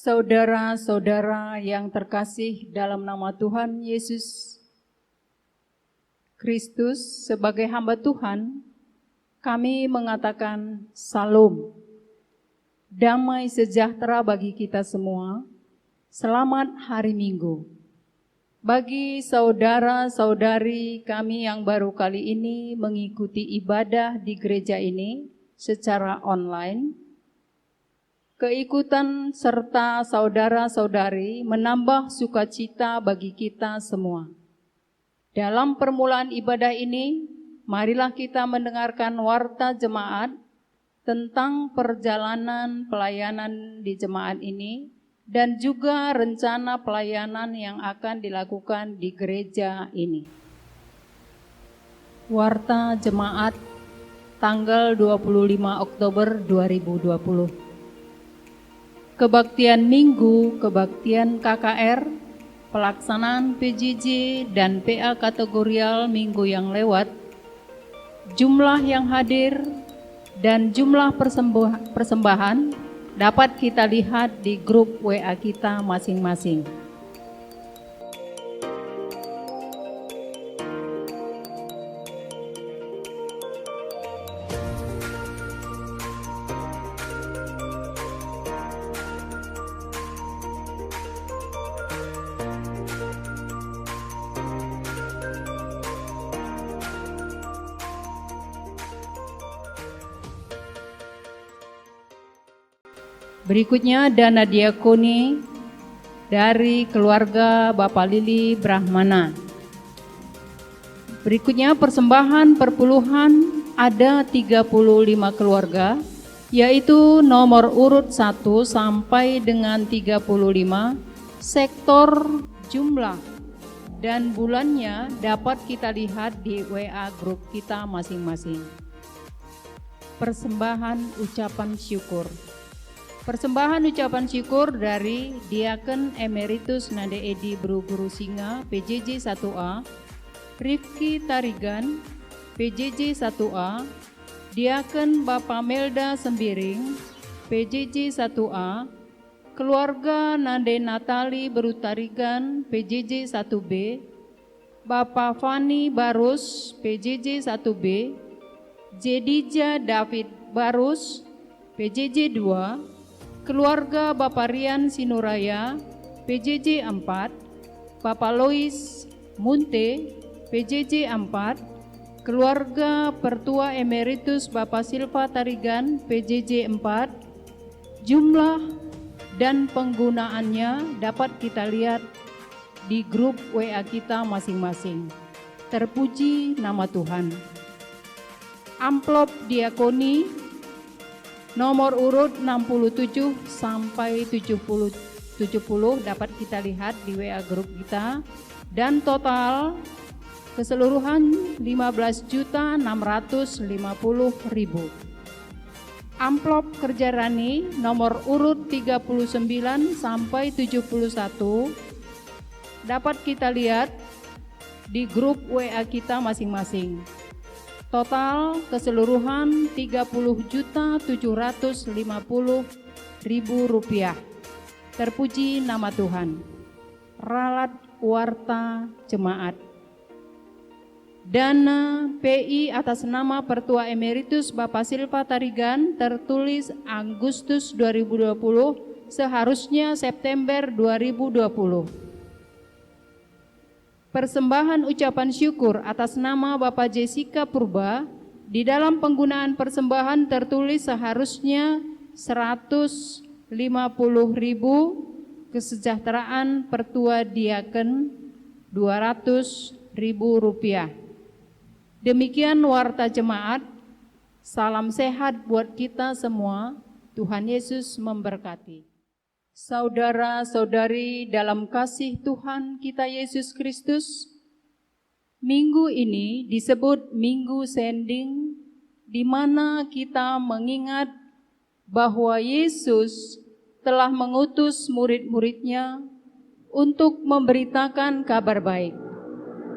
Saudara-saudara yang terkasih dalam nama Tuhan Yesus Kristus, sebagai hamba Tuhan, kami mengatakan Salam. Damai sejahtera bagi kita semua. Selamat hari Minggu. Bagi saudara-saudari kami yang baru kali ini mengikuti ibadah di gereja ini secara online, keikutan serta saudara-saudari menambah sukacita bagi kita semua. Dalam permulaan ibadah ini, marilah kita mendengarkan warta jemaat tentang perjalanan pelayanan di jemaat ini dan juga rencana pelayanan yang akan dilakukan di gereja ini. Warta jemaat tanggal 25 Oktober 2020. Kebaktian Minggu, kebaktian KKR, pelaksanaan PJJ dan PA kategorial minggu yang lewat, jumlah yang hadir dan jumlah persembahan dapat kita lihat di grup WA kita masing-masing. Berikutnya dana diakoni dari keluarga Bapak Lili Brahmana. Berikutnya persembahan perpuluhan ada 35 keluarga, yaitu nomor urut 1 sampai dengan 35, sektor, jumlah, dan bulannya dapat kita lihat di WA grup kita masing-masing. Persembahan ucapan syukur. Persembahan ucapan syukur dari Diaken Emeritus Nade Edi Bru-Guru Singa PJJ 1A, Rifki Tarigan PJJ 1A, Diaken Bapak Melda Sembiring PJJ 1A, keluarga Nade Natali Bru Tarigan PJJ 1B, Bapak Fani Barus PJJ 1B, Jedija David Barus PJJ 2, keluarga Bapak Rian Sinuraya PJJ 4, Bapak Lois Munte PJJ 4, keluarga Pertua Emeritus Bapak Silva Tarigan PJJ 4, jumlah dan penggunaannya dapat kita lihat di grup WA kita masing-masing. Terpuji nama Tuhan. Amplop diakoni nomor urut 67 sampai 70 dapat kita lihat di WA grup kita, dan total keseluruhan 15.650.000. Amplop kerja Rani nomor urut 39 sampai 71 dapat kita lihat di grup WA kita masing-masing. Total keseluruhan Rp30.750.000. Terpuji nama Tuhan. Ralat warta jemaat. Dana PI atas nama Pertua Emeritus Bapak Silva Tarigan tertulis Agustus 2020, seharusnya September 2020. Persembahan ucapan syukur atas nama Bapak Jessica Purba, di dalam penggunaan persembahan tertulis seharusnya 150.000, kesejahteraan Pertua Diaken Rp200.000. Demikian warta jemaat. Salam sehat buat kita semua. Tuhan Yesus memberkati. Saudara-saudari dalam kasih Tuhan kita Yesus Kristus, minggu ini disebut Minggu Sending, di mana kita mengingat bahwa Yesus telah mengutus murid-muridnya untuk memberitakan kabar baik.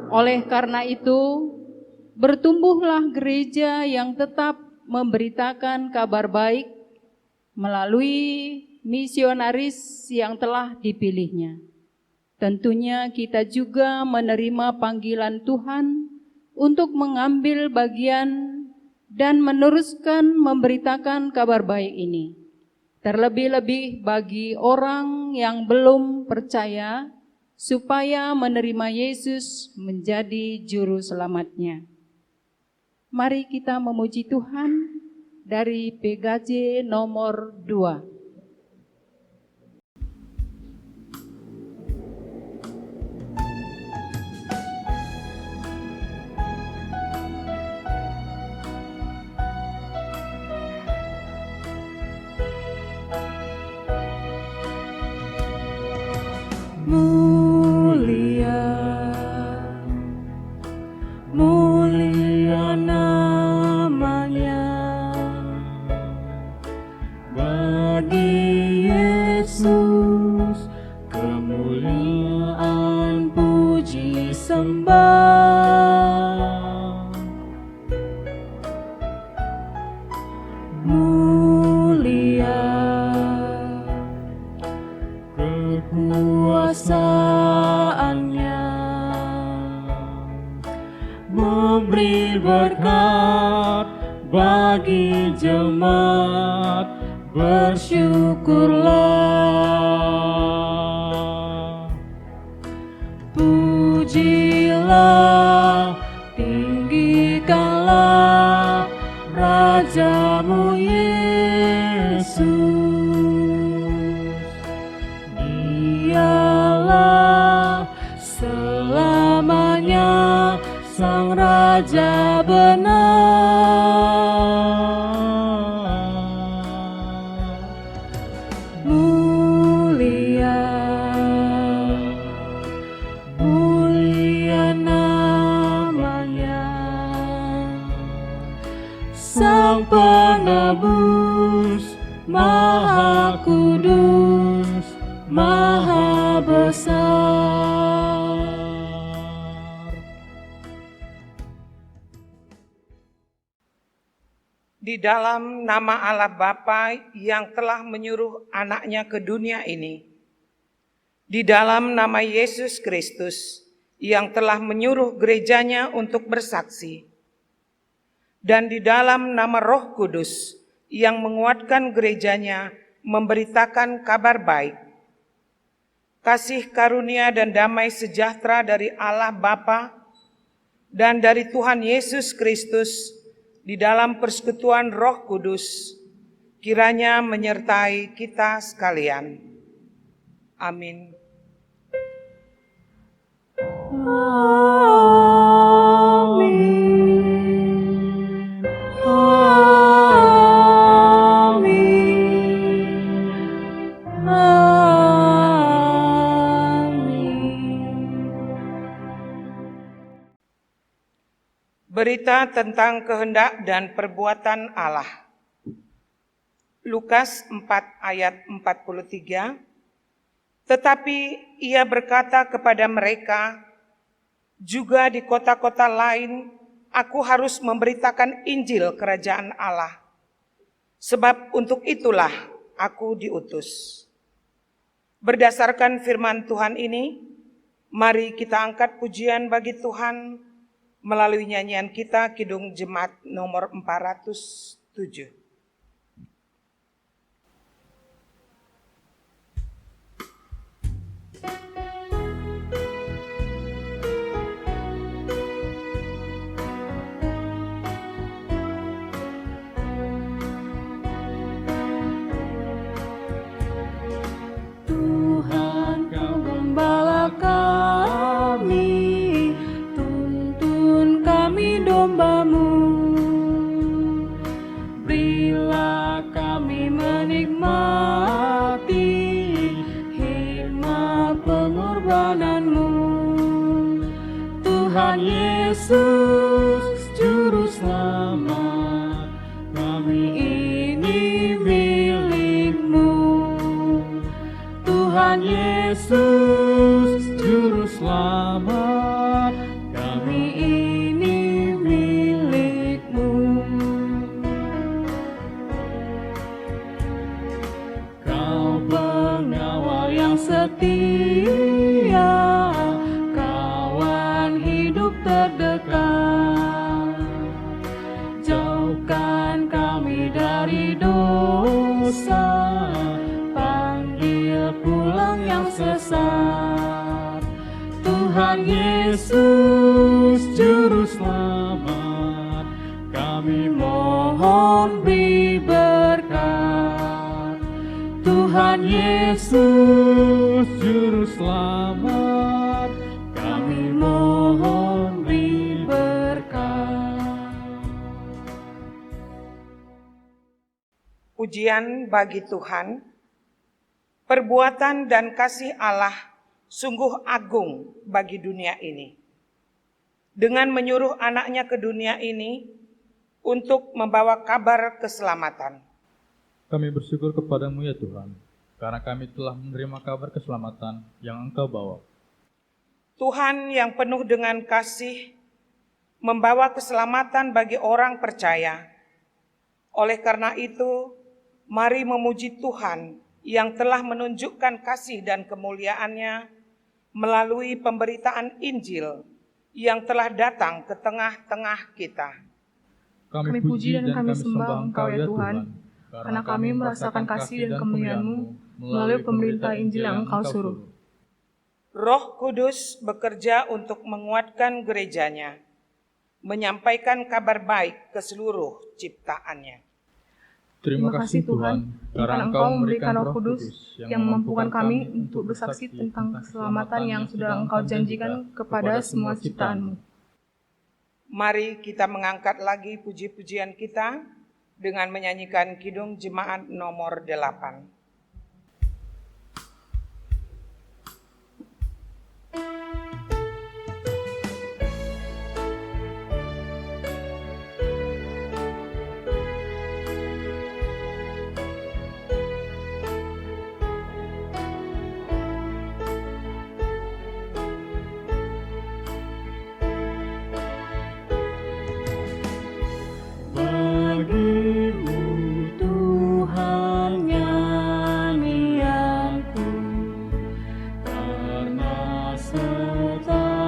Oleh karena itu, bertumbuhlah gereja yang tetap memberitakan kabar baik melalui misionaris yang telah dipilihnya. Tentunya kita juga menerima panggilan Tuhan untuk mengambil bagian dan meneruskan memberitakan kabar baik ini. Terlebih-lebih bagi orang yang belum percaya, supaya menerima Yesus menjadi juru selamatnya. Mari kita memuji Tuhan dari PGJ nomor 2. Mulia namanya, bagi Yesus kemuliaan puji sembah. Mulia kekuasaannya, memberi berkat bagi jemaat, bersyukurlah. Pujilah, tinggikanlah Rajamu Yesus. Dialah selamanya Sang Raja benar. Mulia, mulia namanya, Sang Penebus, Maha Kudus, Maha Besar. Di dalam nama Allah Bapa yang telah menyuruh anaknya ke dunia ini, di dalam nama Yesus Kristus yang telah menyuruh gerejanya untuk bersaksi, dan di dalam nama Roh Kudus yang menguatkan gerejanya memberitakan kabar baik, kasih karunia dan damai sejahtera dari Allah Bapa dan dari Tuhan Yesus Kristus di dalam persekutuan Roh Kudus, kiranya menyertai kita sekalian. Amin. Amin. Amin. Amin. Berita tentang kehendak dan perbuatan Allah. Lukas 4 ayat 43. Tetapi ia berkata kepada mereka, juga di kota-kota lain aku harus memberitakan Injil kerajaan Allah. Sebab untuk itulah aku diutus. Berdasarkan firman Tuhan ini, mari kita angkat pujian bagi Tuhan melalui nyanyian kita Kidung Jemaat nomor 407. Tuhan, Kau gembala kami, tuntun kami domba-Mu. Berilah kami menikmati hikmat pengorbanan-Mu. Tuhan Yesus, Juru Selamat, kami ini milik-Mu. Tuhan Yesus, Juru Selamat, kami ini milik-Mu. Yesus Juru Selamat, kami mohon beri berkat. Tuhan Yesus Juru Selamat, kami mohon beri berkat. Pujian bagi Tuhan. Perbuatan dan kasih Allah sungguh agung bagi dunia ini. Dengan menyuruh anaknya ke dunia ini untuk membawa kabar keselamatan. Kami bersyukur kepadamu ya Tuhan, karena kami telah menerima kabar keselamatan yang Engkau bawa. Tuhan yang penuh dengan kasih membawa keselamatan bagi orang percaya. Oleh karena itu, mari memuji Tuhan yang telah menunjukkan kasih dan kemuliaan-Nya melalui pemberitaan Injil yang telah datang ke tengah-tengah kita. Kami puji dan kami sembah Engkau ya Tuhan, karena kami merasakan kasih dan kemuliaan-Mu melalui pemberita Injil yang Engkau suruh. Roh Kudus bekerja untuk menguatkan gerejanya, menyampaikan kabar baik ke seluruh ciptaannya. Terima kasih Tuhan, karena Engkau memberikan Roh Kudus yang memampukan kami untuk bersaksi tentang keselamatan yang sudah Engkau janjikan kepada semua ciptaan-Mu. Mari kita mengangkat lagi puji-pujian kita dengan menyanyikan Kidung Jemaat nomor 8. Bagimu Tuhan nyanyianku, karena setaramu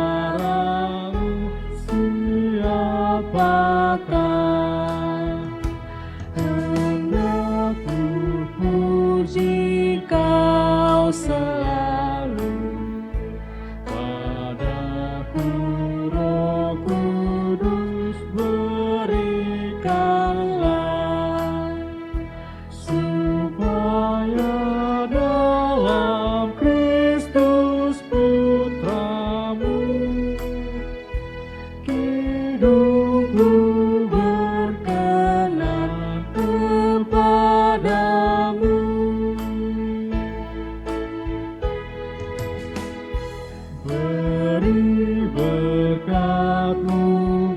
siapakah. Hendak ku puji Kau selalu, padaku Roh Kudus berikanlah, supaya dalam Kristus Putramu hidupku berkenan kepadamu. Beri berkat-Mu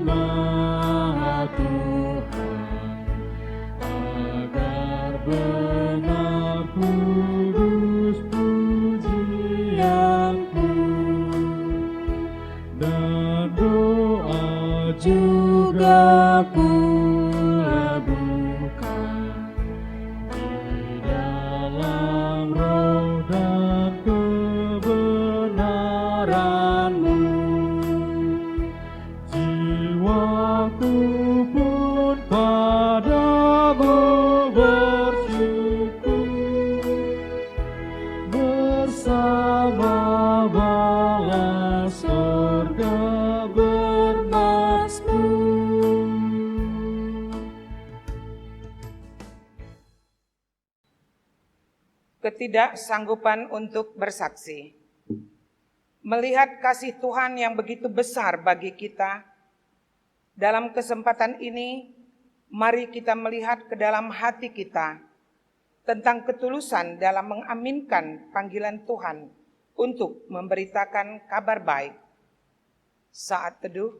Maha Tuhan, agar benar kudus pujianku, dan doa juga ku lakukan di dalam roh dan kebenaran-Mu. Jiwaku pun padamu bersyukur, bersama bala sorga bermasmur. Ketidaksanggupan untuk bersaksi. Melihat kasih Tuhan yang begitu besar bagi kita, dalam kesempatan ini, mari kita melihat ke dalam hati kita tentang ketulusan dalam mengaminkan panggilan Tuhan untuk memberitakan kabar baik. Saat teduh.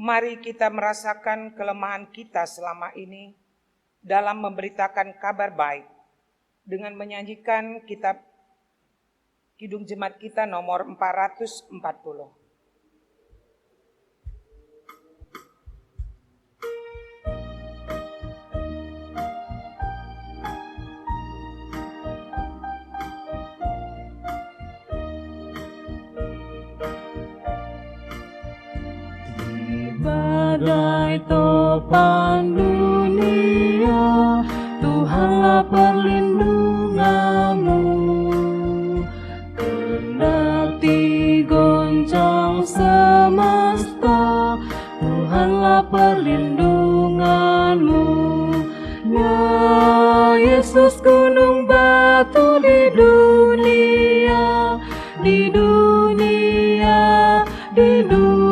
mari kita merasakan kelemahan kita selama ini dalam memberitakan kabar baik dengan menyanyikan kitab Kidung Jemaat kita nomor 440. Badai topan dunia, Tuhanlah perlindunganmu. Kendati goncang semesta, Tuhanlah perlindunganmu. Ya Yesus gunung batu di dunia, di dunia, di dunia.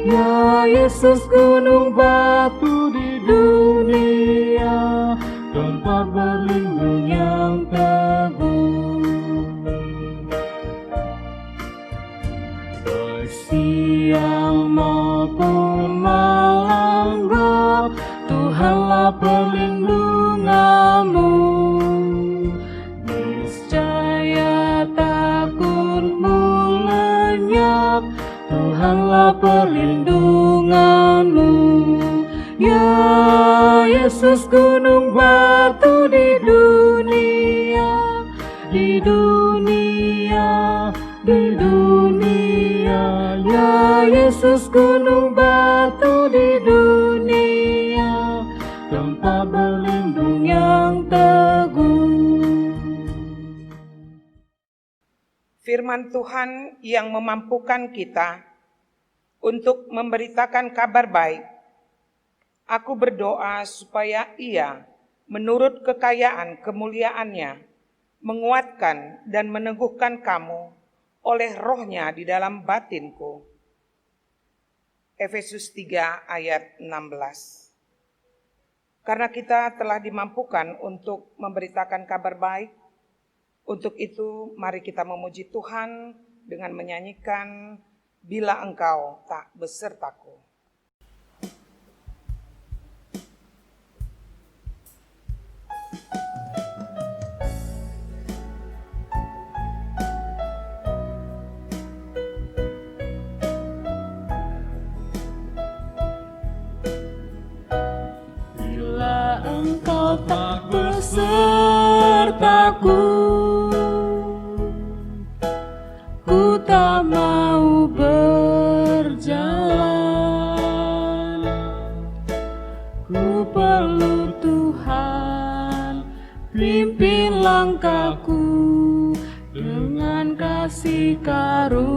Ya Yesus gunung batu di dunia, tempat berlindung yang teguh. Baik siang maupun malam gelap, Tuhanlah perlindunganmu. Niscaya takutmu lenyap, Tuhanlah perlindunganmu. Ya Yesus gunung batu di dunia, di dunia, di dunia. Ya Yesus gunung batu di dunia, tempat berlindung yang teguh. Firman Tuhan yang memampukan kita untuk memberitakan kabar baik. Aku berdoa supaya Ia, menurut kekayaan kemuliaannya, menguatkan dan meneguhkan kamu oleh Roh-Nya di dalam batinku. Efesus 3 ayat 16. Karena kita telah dimampukan untuk memberitakan kabar baik, untuk itu mari kita memuji Tuhan dengan menyanyikan Bila Engkau Tak Besertaku. Bila Engkau tak besertaku, ku tak mau berjalan. Ku perlu Tuhan, pimpin langkahku dengan kasih karunia-Mu.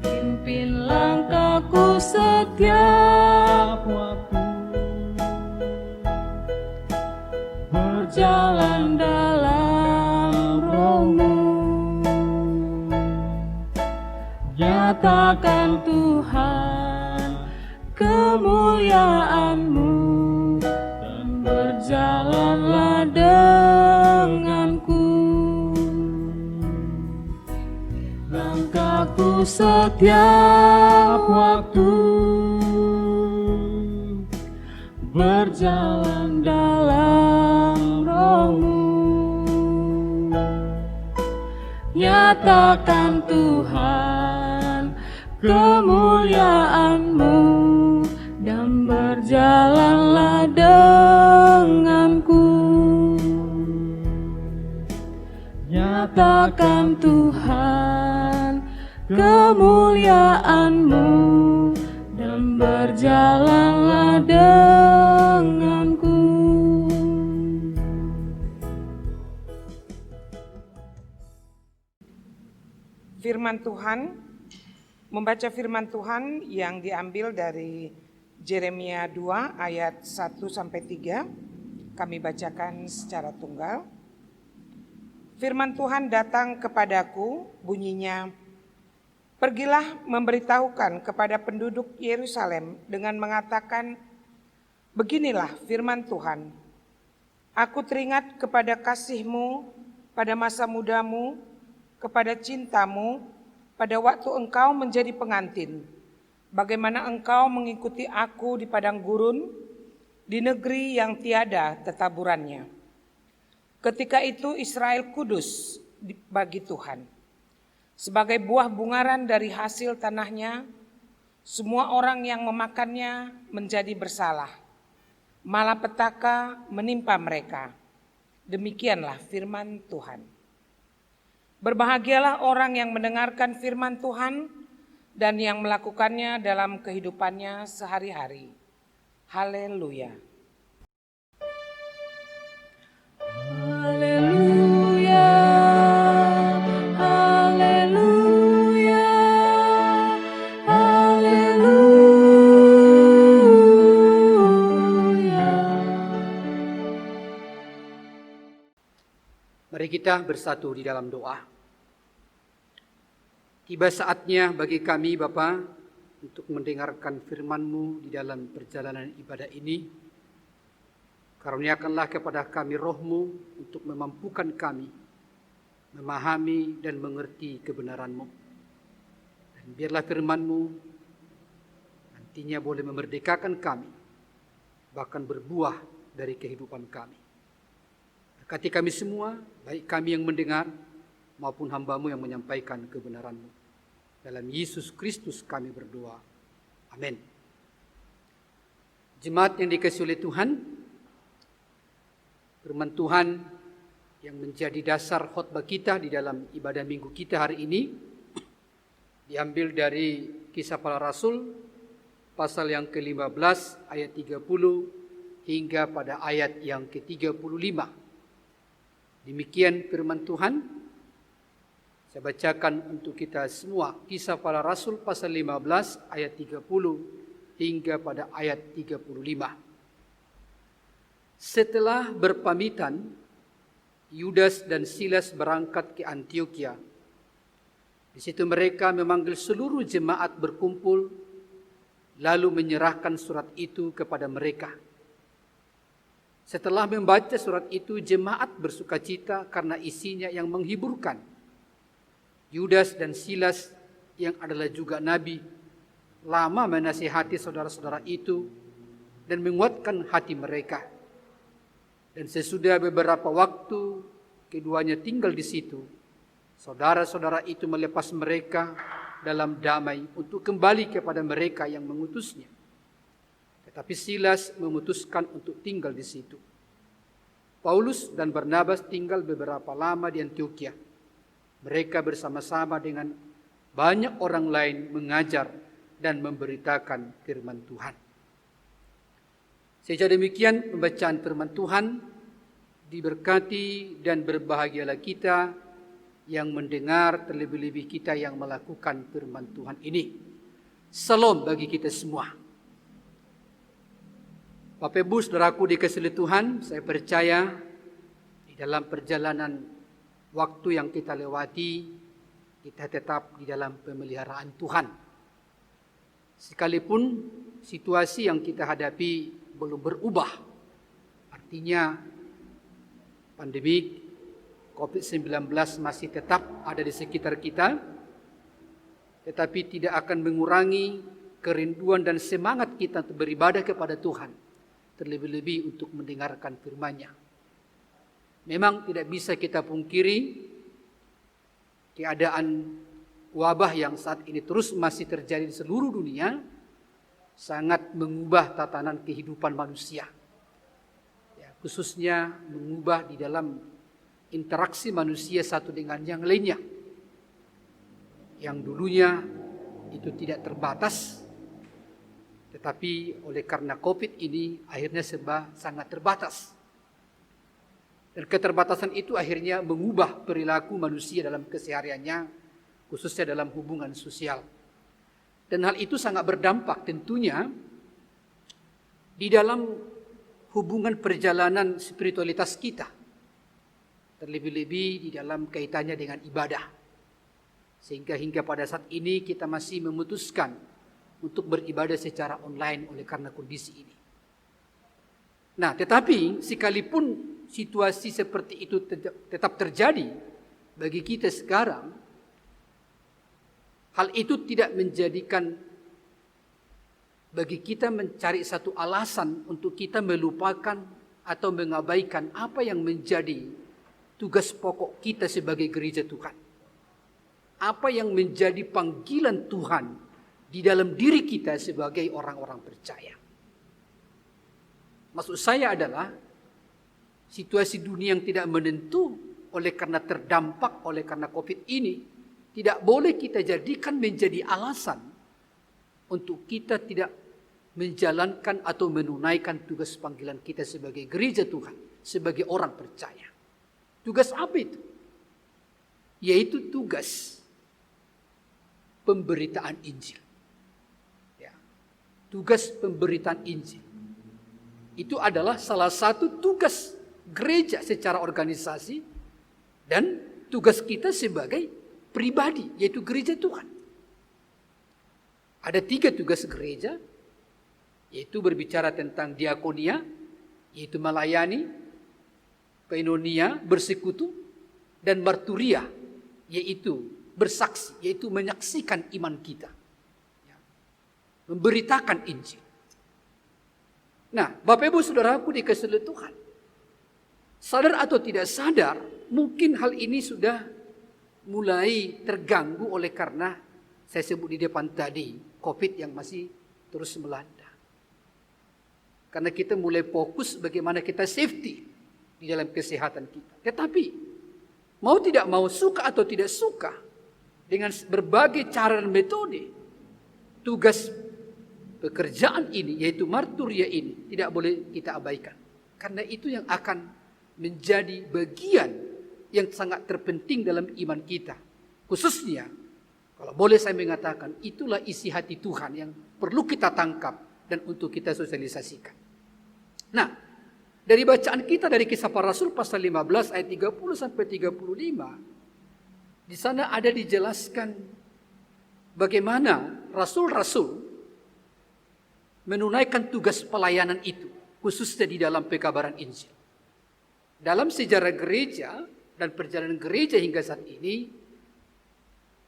Pimpin langkahku setiap waktu, berjalan dalam Roh-Mu. Nyatakan Tuhan kemuliaan-Mu, dan berjalanlah denganku. Langkahku setiap waktu, berjalan dalam Roh-Mu. Nyatakan Tuhan kemuliaan-Mu, dan berjalanlah denganku. Nyatakan Tuhan kemuliaan-Mu, dan berjalanlah denganku. Firman Tuhan, membaca firman Tuhan yang diambil dari Yeremia 2 ayat 1-3, kami bacakan secara tunggal. Firman Tuhan datang kepadaku, bunyinya, pergilah memberitahukan kepada penduduk Yerusalem dengan mengatakan, beginilah firman Tuhan, aku teringat kepada kasih-Mu pada masa mudamu, kepada cintamu pada waktu engkau menjadi pengantin, bagaimana engkau mengikuti aku di padang gurun, di negeri yang tiada tetaburannya. Ketika itu Israel kudus bagi Tuhan. Sebagai buah bungaran dari hasil tanahnya, semua orang yang memakannya menjadi bersalah. Malapetaka menimpa mereka. Demikianlah firman Tuhan. Berbahagialah orang yang mendengarkan firman Tuhan dan yang melakukannya dalam kehidupannya sehari-hari. Haleluya. Haleluya, haleluya, haleluya. Mari kita bersatu di dalam doa. Tiba saatnya bagi kami Bapa untuk mendengarkan firman-Mu di dalam perjalanan ibadah ini. Karuniakanlah kepada kami roh-Mu untuk memampukan kami memahami dan mengerti kebenaran-Mu. Dan biarlah firman-Mu nantinya boleh memerdekakan kami, bahkan berbuah dari kehidupan kami. Berkati kami semua, baik kami yang mendengar maupun hamba-Mu yang menyampaikan kebenaran-Mu. Dalam Yesus Kristus kami berdoa. Amin. Jemaat yang dikasihi oleh Tuhan, firman Tuhan yang menjadi dasar khotbah kita di dalam ibadah minggu kita hari ini diambil dari Kisah Para Rasul pasal yang ke-15 ayat 30 hingga pada ayat yang ke-35. Demikian firman Tuhan. Saya bacakan untuk kita semua Kisah Para Rasul pasal 15 ayat 30 hingga pada ayat 35. Setelah berpamitan, Yudas dan Silas berangkat ke Antioquia. Di situ mereka memanggil seluruh jemaat berkumpul, lalu menyerahkan surat itu kepada mereka. Setelah membaca surat itu, jemaat bersukacita karena isinya yang menghiburkan. Yudas dan Silas yang adalah juga nabi, lama menasihati saudara-saudara itu dan menguatkan hati mereka. Dan sesudah beberapa waktu keduanya tinggal di situ, saudara-saudara itu melepas mereka dalam damai untuk kembali kepada mereka yang mengutusnya. Tetapi Silas memutuskan untuk tinggal di situ. Paulus dan Barnabas tinggal beberapa lama di Antioquia. Mereka bersama-sama dengan banyak orang lain mengajar dan memberitakan firman Tuhan. Sejak demikian pembacaan firman Tuhan, diberkati dan berbahagialah kita yang mendengar, terlebih-lebih kita yang melakukan firman Tuhan ini. Salam bagi kita semua. Bapak Ibu Saudaraku dikasihi Tuhan, saya percaya di dalam perjalanan waktu yang kita lewati, kita tetap di dalam pemeliharaan Tuhan. Sekalipun situasi yang kita hadapi belum berubah, artinya pandemi COVID-19 masih tetap ada di sekitar kita, tetapi tidak akan mengurangi kerinduan dan semangat kita untuk beribadah kepada Tuhan, terlebih-lebih untuk mendengarkan firman-Nya. Memang tidak bisa kita pungkiri keadaan wabah yang saat ini terus masih terjadi di seluruh dunia sangat mengubah tatanan kehidupan manusia. Ya, khususnya mengubah di dalam interaksi manusia satu dengan yang lainnya. Yang dulunya itu tidak terbatas, tetapi oleh karena COVID ini akhirnya serba sangat terbatas. Dan keterbatasan itu akhirnya mengubah perilaku manusia dalam kesehariannya, khususnya dalam hubungan sosial. Dan hal itu sangat berdampak tentunya di dalam hubungan perjalanan spiritualitas kita. Terlebih-lebih di dalam kaitannya dengan ibadah. Sehingga hingga pada saat ini kita masih memutuskan untuk beribadah secara online oleh karena kondisi ini. Nah, tetapi sekalipun situasi seperti itu tetap terjadi bagi kita sekarang, hal itu tidak menjadikan bagi kita mencari satu alasan untuk kita melupakan atau mengabaikan apa yang menjadi tugas pokok kita sebagai gereja Tuhan. Apa yang menjadi panggilan Tuhan di dalam diri kita sebagai orang-orang percaya. Maksud saya adalah situasi dunia yang tidak menentu oleh karena terdampak oleh karena COVID ini tidak boleh kita jadikan menjadi alasan untuk kita tidak menjalankan atau menunaikan tugas panggilan kita sebagai gereja Tuhan, sebagai orang percaya. Tugas apa itu? Yaitu tugas pemberitaan Injil. Ya. Tugas pemberitaan Injil. Itu adalah salah satu tugas gereja secara organisasi dan tugas kita sebagai pribadi, yaitu gereja Tuhan. Ada 3 tugas gereja, yaitu berbicara tentang diakonia, yaitu melayani, koinonia, bersekutu, dan marturia, yaitu bersaksi, yaitu menyaksikan iman kita. Memberitakan Injil. Nah, Bapak Ibu Saudaraku dikasihi Tuhan, sadar atau tidak sadar, mungkin hal ini sudah mulai terganggu oleh karena saya sebut di depan tadi, COVID yang masih terus melanda. Karena kita mulai fokus bagaimana kita safety di dalam kesehatan kita. Tetapi, mau tidak mau, suka atau tidak suka, dengan berbagai cara dan metode, tugas pekerjaan ini, yaitu marturia ini, tidak boleh kita abaikan. Karena itu yang akan menjadi bagian yang sangat terpenting dalam iman kita. Khususnya, kalau boleh saya mengatakan, itulah isi hati Tuhan yang perlu kita tangkap dan untuk kita sosialisasikan. Nah, dari bacaan kita dari Kisah Para Rasul pasal 15 ayat 30 sampai 35, di sana ada dijelaskan bagaimana rasul-rasul menunaikan tugas pelayanan itu, khususnya di dalam pekabaran Injil. Dalam sejarah gereja dan perjalanan gereja hingga saat ini,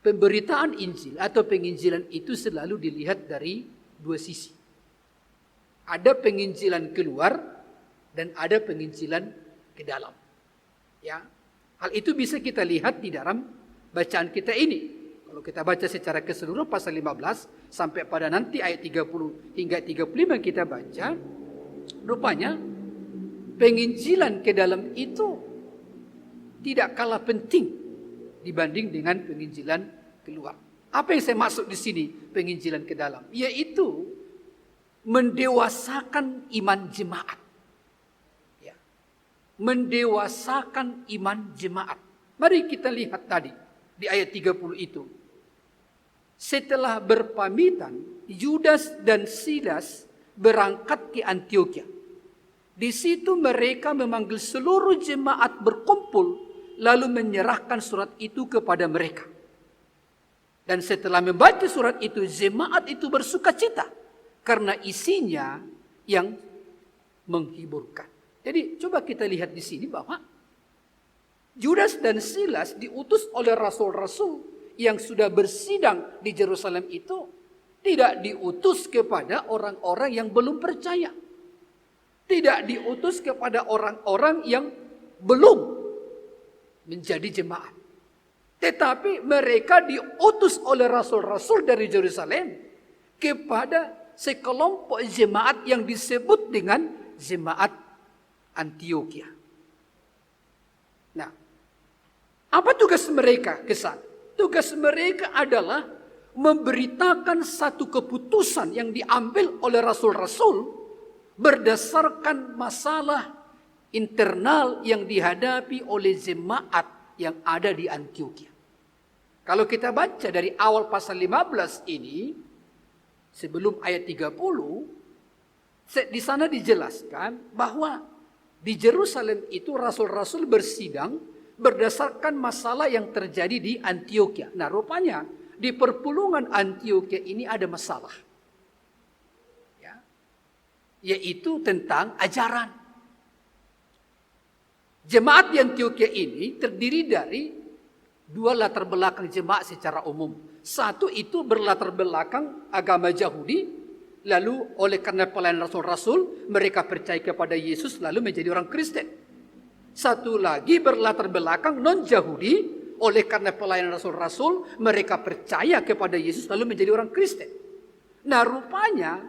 pemberitaan Injil atau penginjilan itu selalu dilihat dari 2 sisi. Ada penginjilan keluar dan ada penginjilan ke dalam. Ya, hal itu bisa kita lihat di dalam bacaan kita ini. Kalau kita baca secara keseluruhan pasal 15 sampai pada nanti ayat 30 hingga 35 kita baca, rupanya penginjilan ke dalam itu tidak kalah penting dibanding dengan penginjilan keluar. Apa yang saya maksud di sini penginjilan ke dalam? Yaitu mendewasakan iman jemaat. Ya. Mendewasakan iman jemaat. Mari kita lihat tadi di ayat 30 itu. Setelah berpamitan, Yudas dan Silas berangkat ke Antioquia. Di situ mereka memanggil seluruh jemaat berkumpul, lalu menyerahkan surat itu kepada mereka. Dan setelah membaca surat itu, jemaat itu bersukacita karena isinya yang menghiburkan. Jadi coba kita lihat di sini bahwa Yudas dan Silas diutus oleh rasul-rasul yang sudah bersidang di Yerusalem itu tidak diutus kepada orang-orang yang belum percaya. Tidak diutus kepada orang-orang yang belum menjadi jemaat. Tetapi mereka diutus oleh rasul-rasul dari Yerusalem kepada sekelompok jemaat yang disebut dengan jemaat Antioquia. Nah, apa tugas mereka ke sana? Tugas mereka adalah memberitakan satu keputusan yang diambil oleh rasul-rasul berdasarkan masalah internal yang dihadapi oleh jemaat yang ada di Antioquia. Kalau kita baca dari awal pasal 15 ini, sebelum ayat 30, di sana dijelaskan bahwa di Yerusalem itu rasul-rasul bersidang berdasarkan masalah yang terjadi di Antioquia. Nah, rupanya di perpulungan Antioquia ini ada masalah. Ya, yaitu tentang ajaran. Jemaat di Antioquia ini terdiri dari 2 latar belakang jemaat secara umum. Satu itu berlatar belakang agama Yahudi, lalu oleh karena pelayanan rasul-rasul, mereka percaya kepada Yesus lalu menjadi orang Kristen. Satu lagi berlatar belakang non-Yahudi, oleh karena pelayanan rasul-rasul, mereka percaya kepada Yesus lalu menjadi orang Kristen. Nah, rupanya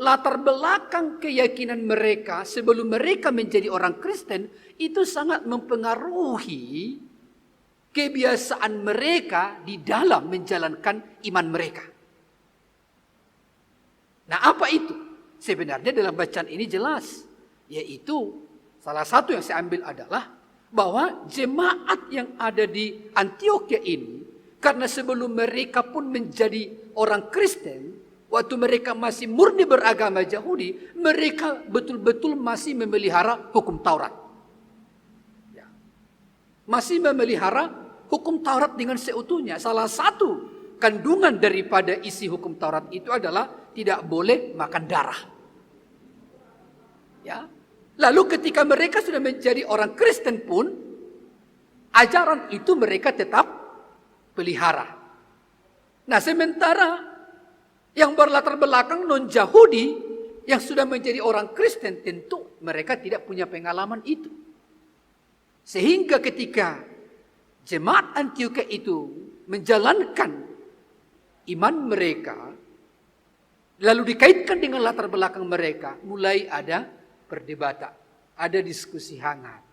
latar belakang keyakinan mereka sebelum mereka menjadi orang Kristen itu sangat mempengaruhi kebiasaan mereka di dalam menjalankan iman mereka. Nah, apa itu? Sebenarnya dalam bacaan ini jelas, yaitu salah satu yang saya ambil adalah bahwa jemaat yang ada di Antioquia ini, karena sebelum mereka pun menjadi orang Kristen, waktu mereka masih murni beragama Yahudi, mereka betul-betul masih memelihara hukum Taurat. Ya. Masih memelihara hukum Taurat dengan seutuhnya. Salah satu kandungan daripada isi hukum Taurat itu adalah tidak boleh makan darah. Ya. Lalu ketika mereka sudah menjadi orang Kristen pun, ajaran itu mereka tetap pelihara. Nah, sementara yang berlatar belakang non-Yahudi yang sudah menjadi orang Kristen, tentu mereka tidak punya pengalaman itu. Sehingga ketika jemaat Antioquia itu menjalankan iman mereka, lalu dikaitkan dengan latar belakang mereka, mulai ada perdebatan, ada diskusi hangat.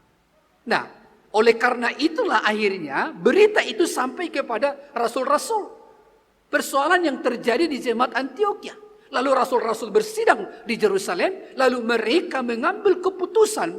Nah, oleh karena itulah akhirnya berita itu sampai kepada rasul-rasul. Persoalan yang terjadi di jemaat Antioquia. Lalu rasul-rasul bersidang di Yerusalem, lalu mereka mengambil keputusan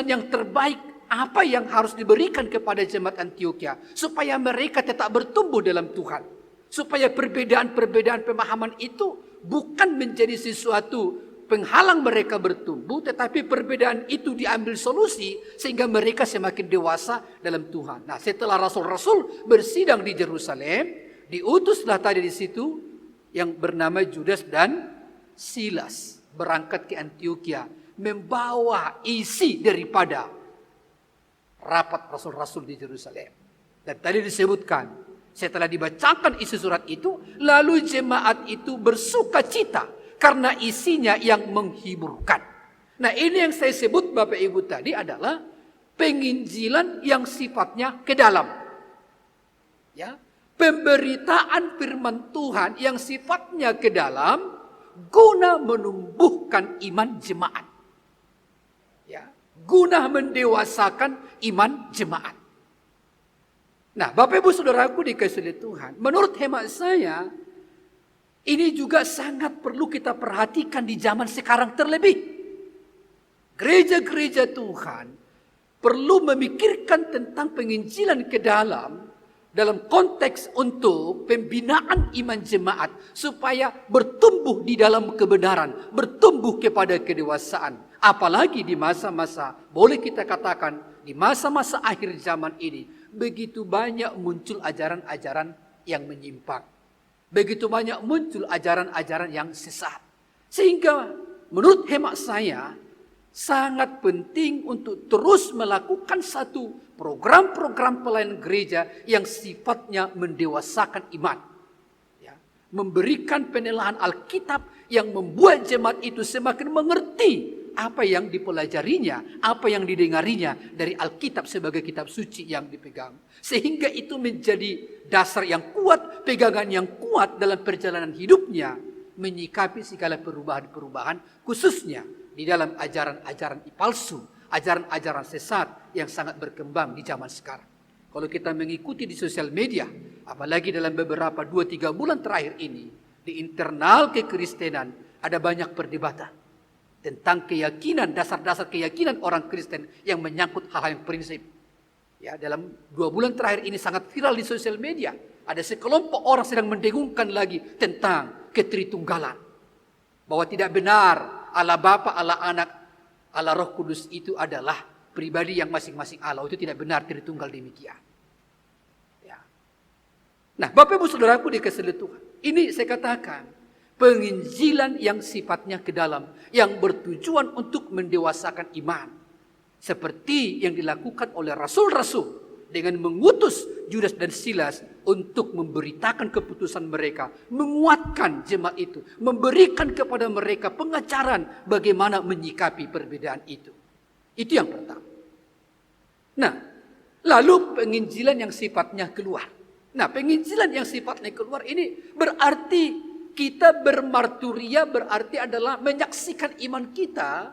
yang terbaik, apa yang harus diberikan kepada jemaat Antioquia supaya mereka tetap bertumbuh dalam Tuhan. Supaya perbedaan-perbedaan pemahaman itu bukan menjadi sesuatu penghalang mereka bertumbuh, tetapi perbedaan itu diambil solusi sehingga mereka semakin dewasa dalam Tuhan. Nah, setelah rasul-rasul bersidang di Yerusalem, diutuslah tadi di situ yang bernama Judas dan Silas berangkat ke Antioquia membawa isi daripada rapat rasul-rasul di Yerusalem. Dan tadi disebutkan, setelah dibacakan isi surat itu, lalu jemaat itu bersuka cita karena isinya yang menghiburkan. Nah, ini yang saya sebut Bapak Ibu tadi adalah penginjilan yang sifatnya ke dalam. Ya, pemberitaan firman Tuhan yang sifatnya ke dalam guna menumbuhkan iman jemaat. Ya, guna mendewasakan iman jemaat. Nah, Bapak Ibu Saudaraku dikasihi oleh Tuhan, menurut hemat saya ini juga sangat perlu kita perhatikan di zaman sekarang terlebih. Gereja-gereja Tuhan perlu memikirkan tentang penginjilan ke dalam konteks untuk pembinaan iman jemaat supaya bertumbuh di dalam kebenaran, bertumbuh kepada kedewasaan. Apalagi di masa-masa, boleh kita katakan, di masa-masa akhir zaman ini, begitu banyak muncul ajaran-ajaran yang menyimpang. Begitu banyak muncul ajaran-ajaran yang sesat. Sehingga menurut hemat saya sangat penting untuk terus melakukan satu program-program pelayanan gereja yang sifatnya mendewasakan iman. Ya, memberikan penilaian Alkitab yang membuat jemaat itu semakin mengerti apa yang dipelajarinya, apa yang didengarinya dari Alkitab sebagai kitab suci yang dipegang. Sehingga itu menjadi dasar yang kuat, pegangan yang kuat dalam perjalanan hidupnya, menyikapi segala perubahan-perubahan, khususnya di dalam ajaran-ajaran palsu, ajaran-ajaran sesat yang sangat berkembang di zaman sekarang. Kalau kita mengikuti di sosial media, apalagi dalam beberapa 2-3 bulan terakhir ini, di internal kekristenan ada banyak perdebatan tentang keyakinan, dasar-dasar keyakinan orang Kristen yang menyangkut hal-hal yang prinsip. Ya, dalam 2 bulan terakhir ini sangat viral di sosial media. Ada sekelompok orang sedang mendengungkan lagi tentang ketritunggalan. Bahwa tidak benar Allah Bapa, Allah Anak, Allah Roh Kudus itu adalah pribadi yang masing-masing Allah. Itu tidak benar Tritunggal demikian. Ya. Nah, Bapak Ibu Saudaraku dikasihi Tuhan, ini saya katakan penginjilan yang sifatnya ke dalam, yang bertujuan untuk mendewasakan iman. Seperti yang dilakukan oleh rasul-rasul dengan mengutus Judas dan Silas untuk memberitakan keputusan mereka, menguatkan jemaat itu, memberikan kepada mereka pengajaran bagaimana menyikapi perbedaan itu. Itu yang pertama. Nah, lalu penginjilan yang sifatnya keluar. Nah, penginjilan yang sifatnya keluar ini berarti kita bermarturia, berarti adalah menyaksikan iman kita,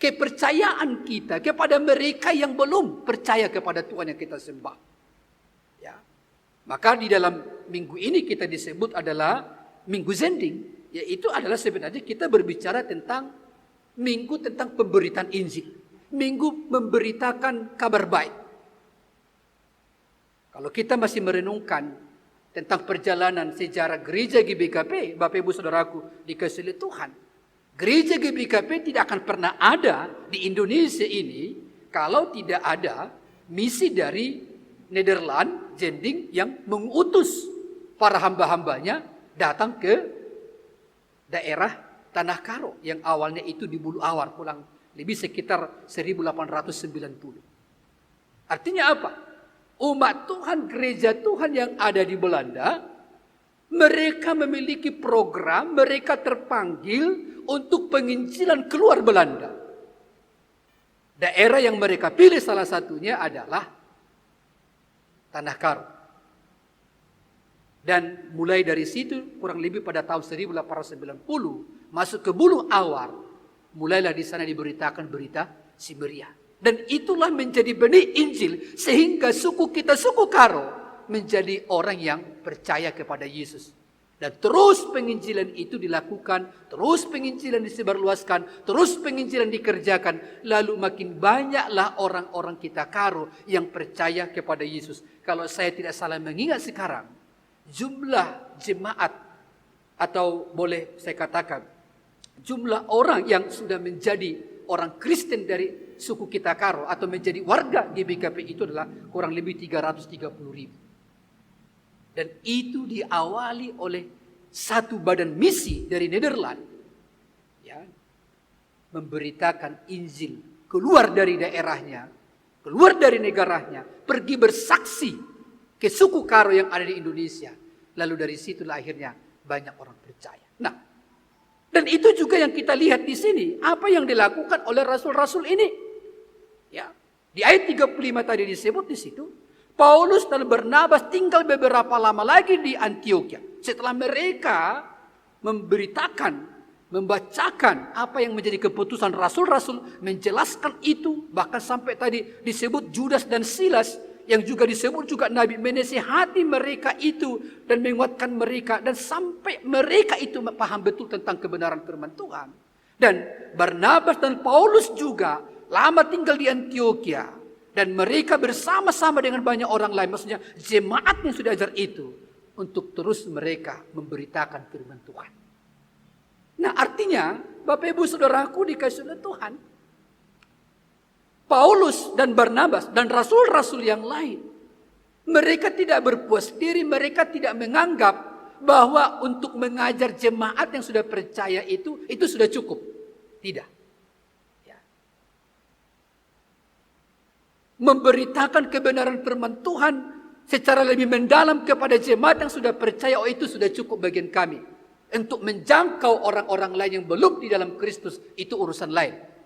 kepercayaan kita kepada mereka yang belum percaya kepada Tuhan yang kita sembah. Ya. Maka di dalam minggu ini kita disebut adalah Minggu Zending, yaitu adalah sebenarnya kita berbicara tentang minggu tentang pemberitaan Injil. Minggu memberitakan kabar baik. Kalau kita masih merenungkan tentang perjalanan sejarah gereja GBKP, Bapak Ibu Saudaraku dikasihi Tuhan, gereja GBKP tidak akan pernah ada di Indonesia ini kalau tidak ada misi dari Nederland, Zending, yang mengutus para hamba-hambanya datang ke daerah Tanah Karo yang awalnya itu di Bulu Awar, pulang lebih sekitar 1890. Artinya apa? Umat Tuhan, gereja Tuhan yang ada di Belanda, mereka memiliki program, mereka terpanggil untuk penginjilan keluar Belanda. Daerah yang mereka pilih salah satunya adalah Tanah Karo. Dan mulai dari situ kurang lebih pada tahun 1890 masuk ke Bulu Awar, mulailah di sana diberitakan berita Siberia. Dan itulah menjadi benih Injil sehingga suku kita, suku Karo, menjadi orang yang percaya kepada Yesus. Dan terus penginjilan itu dilakukan, terus penginjilan disebarluaskan, terus penginjilan dikerjakan. Lalu makin banyaklah orang-orang kita Karo yang percaya kepada Yesus. Kalau saya tidak salah mengingat sekarang, jumlah jemaat atau boleh saya katakan jumlah orang yang sudah menjadi orang Kristen dari suku kita Karo atau menjadi warga GBKP itu adalah kurang lebih 330.000. Dan itu diawali oleh satu badan misi dari Nederland, ya, memberitakan Injil keluar dari daerahnya, keluar dari negaranya, pergi bersaksi ke suku Karo yang ada di Indonesia. Lalu dari situlah akhirnya banyak orang percaya. Nah, dan itu juga yang kita lihat di sini, apa yang dilakukan oleh rasul-rasul ini. Ya, di ayat 35 tadi disebut di situ, Paulus dan Barnabas tinggal beberapa lama lagi di Antioquia. Setelah mereka memberitakan, membacakan apa yang menjadi keputusan rasul-rasul, menjelaskan itu, bahkan sampai tadi disebut Judas dan Silas, yang juga disebut juga Nabi, menasihati mereka itu dan menguatkan mereka, dan sampai mereka itu paham betul tentang kebenaran firman Tuhan. Dan Barnabas dan Paulus juga lama tinggal di Antioquia, dan mereka bersama-sama dengan banyak orang lain, maksudnya jemaat yang sudah ajar itu, untuk terus mereka memberitakan firman Tuhan. Nah, artinya Bapak Ibu Saudaraku dikasihi oleh Tuhan, Paulus dan Barnabas dan rasul-rasul yang lain, mereka tidak berpuas diri, mereka tidak menganggap bahwa untuk mengajar jemaat yang sudah percaya itu sudah cukup. Tidak. Ya. Memberitakan kebenaran firman Tuhan secara lebih mendalam kepada jemaat yang sudah percaya, itu sudah cukup bagian kami. Untuk menjangkau orang-orang lain yang belum di dalam Kristus, itu urusan lain.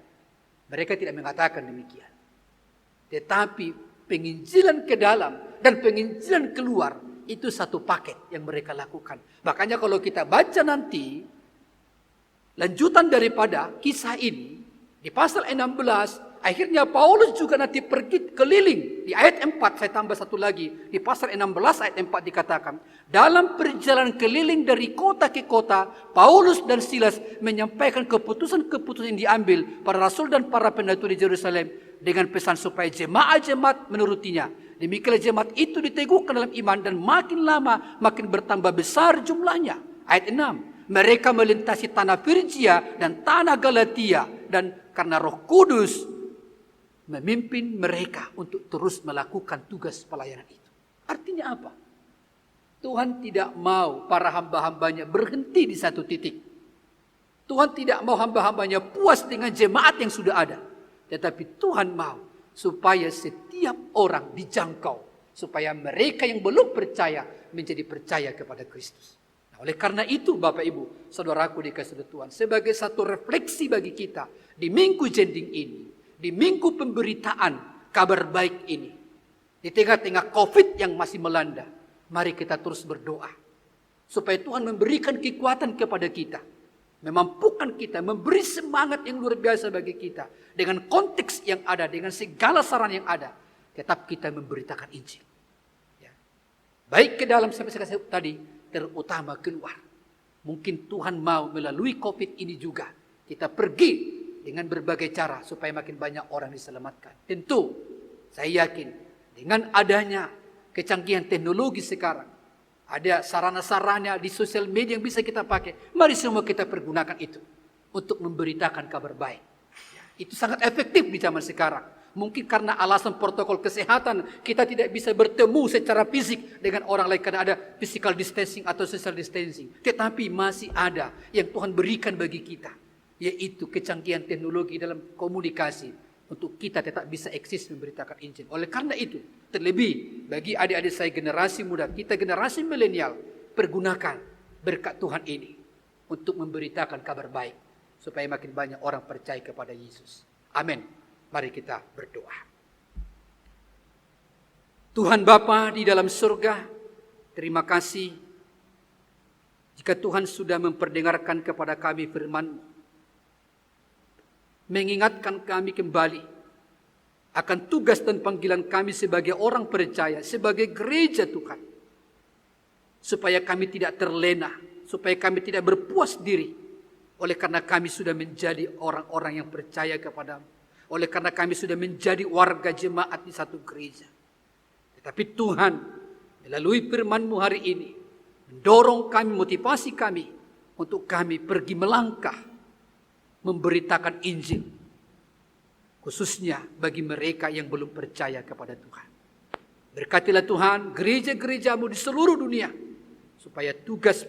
Mereka tidak mengatakan demikian. Tetapi penginjilan ke dalam dan penginjilan keluar, itu satu paket yang mereka lakukan. Makanya kalau kita baca nanti lanjutan daripada kisah ini, di pasal 16, akhirnya Paulus juga nanti pergi keliling. Di ayat 4, saya tambah satu lagi. Di pasal 16 ayat 4 dikatakan, dalam perjalanan keliling dari kota ke kota, Paulus dan Silas menyampaikan keputusan-keputusan yang diambil para rasul dan para penatu di Yerusalem dengan pesan supaya jemaat-jemaat menurutinya. Demikianlah jemaat itu diteguhkan dalam iman dan makin lama makin bertambah besar jumlahnya. Ayat 6, mereka melintasi tanah Firgia dan tanah Galatia, dan karena Roh Kudus memimpin mereka untuk terus melakukan tugas pelayanan itu. Artinya apa? Tuhan tidak mau para hamba-hambanya berhenti di satu titik. Tuhan tidak mau hamba-hambanya puas dengan jemaat yang sudah ada. Tetapi Tuhan mau supaya setiap orang dijangkau, supaya mereka yang belum percaya menjadi percaya kepada Kristus. Nah, oleh karena itu Bapak Ibu, saudaraku dikasihi Tuhan, sebagai satu refleksi bagi kita di minggu jending ini, di minggu pemberitaan kabar baik ini, di tengah-tengah COVID yang masih melanda, mari kita terus berdoa supaya Tuhan memberikan kekuatan kepada kita, memampukan kita, memberi semangat yang luar biasa bagi kita. Dengan konteks yang ada, dengan segala saran yang ada, tetap kita memberitakan Injil. Ya. Baik ke dalam sampai saya tadi, terutama keluar. Mungkin Tuhan mau melalui COVID ini juga, kita pergi dengan berbagai cara supaya makin banyak orang diselamatkan. Tentu, saya yakin dengan adanya kecanggihan teknologi sekarang, ada sarana-sarana di sosial media yang bisa kita pakai. Mari semua kita pergunakan itu untuk memberitakan kabar baik. Itu sangat efektif di zaman sekarang. Mungkin karena alasan protokol kesehatan kita tidak bisa bertemu secara fisik dengan orang lain karena ada physical distancing atau social distancing. Tetapi masih ada yang Tuhan berikan bagi kita, yaitu kecanggihan teknologi dalam komunikasi untuk kita tetap bisa eksis memberitakan Injil. Oleh karena itu, terlebih bagi adik-adik saya generasi muda, kita generasi milenial, pergunakan berkat Tuhan ini untuk memberitakan kabar baik supaya makin banyak orang percaya kepada Yesus. Amin. Mari kita berdoa. Tuhan Bapa di dalam surga, terima kasih jika Tuhan sudah memperdengarkan kepada kami firman-Mu, mengingatkan kami kembali akan tugas dan panggilan kami sebagai orang percaya, sebagai gereja Tuhan. Supaya kami tidak terlena, supaya kami tidak berpuas diri, oleh karena kami sudah menjadi orang-orang yang percaya kepadamu, oleh karena kami sudah menjadi warga jemaat di satu gereja. Tetapi Tuhan, melalui firman-Mu hari ini, mendorong kami, motivasi kami, untuk kami pergi melangkah, memberitakan Injil, khususnya bagi mereka yang belum percaya kepada Tuhan. Berkatilah Tuhan gereja-gereja-Mu di seluruh dunia, supaya tugas